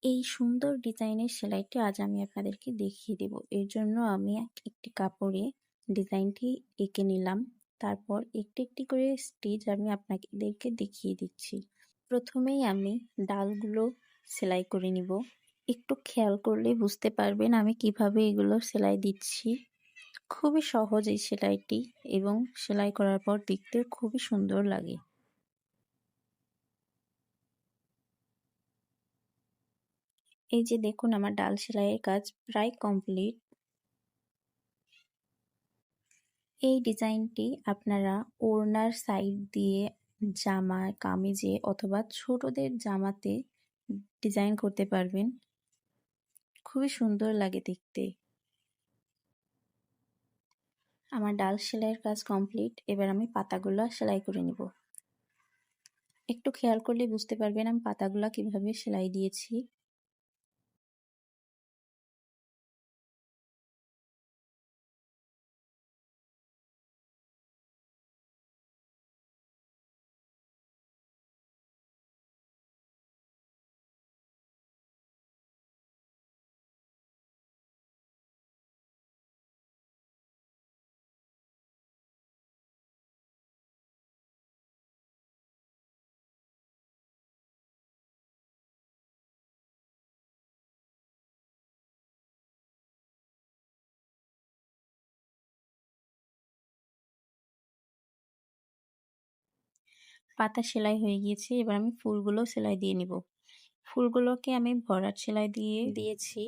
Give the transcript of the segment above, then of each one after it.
এই সুন্দর ডিজাইনের সেলাইটি আজ আমি আপনাদেরকে দেখিয়ে দেব। এর জন্য আমি একটি কাপড়ে ডিজাইনটি এঁকে নিলাম। তারপর একটি একটি করে স্টিচ আমি আপনাদেরকে দেখিয়ে দিচ্ছি। প্রথমেই আমি ডালগুলো সেলাই করে নিব। একটু খেয়াল করলে বুঝতে পারবেন আমি কিভাবে এগুলো সেলাই দিচ্ছি। খুবই সহজ এই সেলাইটি এবং সেলাই করার পর দেখতে খুবই সুন্দর লাগে। এই যে দেখুন আমার ডাল সেলাইয়ের কাজ প্রায় কমপ্লিট। এই ডিজাইনটি আপনারা ওড়নার সাইড দিয়ে জামা, কামিজে অথবা ছোটদের জামাতে ডিজাইন করতে পারবেন। খুবই সুন্দর লাগে দেখতে। আমার ডাল সেলাইয়ের কাজ কমপ্লিট। এবার আমি পাতাগুলো সেলাই করে নিব। একটু খেয়াল করলে বুঝতে পারবেন আমি পাতাগুলো কিভাবে সেলাই দিয়েছি। পাতা সেলাই হয়ে গিয়েছে। এবার আমি ফুলগুলো সেলাই দিয়ে নিব। ফুলগুলোকে আমি ভরাট সেলাই দিয়ে দিয়েছি।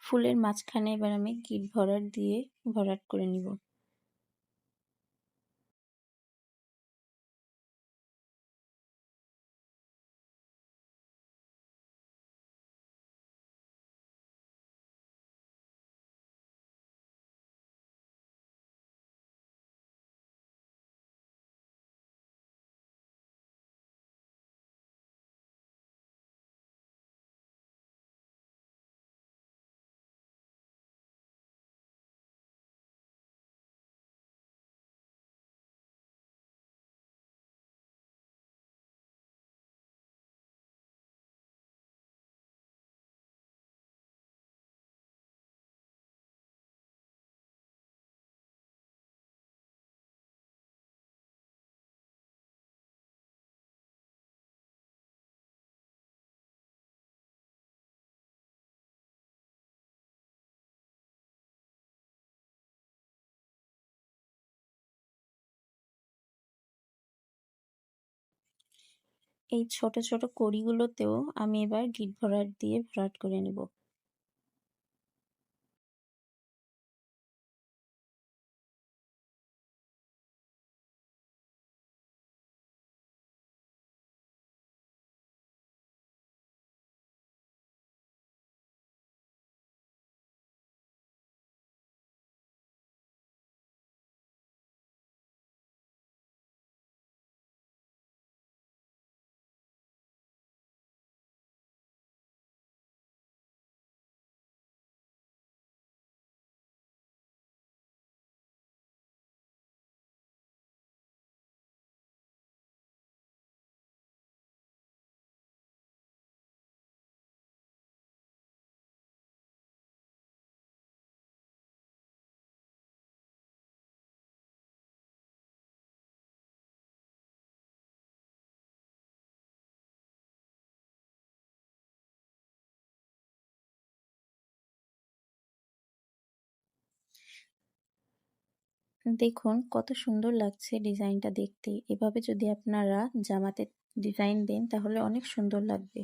ফুলের মাঝখানে এবার আমি গিট ভরাট দিয়ে ভরাট করে নিব। এই ছোট ছোট কড়িগুলোতেও আমি এবার গিট ভরাট দিয়ে ভরাট করে নেব। দেখুন কত সুন্দর লাগছে ডিজাইনটা দেখতে। এভাবে যদি আপনারা জামাতে ডিজাইন দেন তাহলে অনেক সুন্দর লাগবে।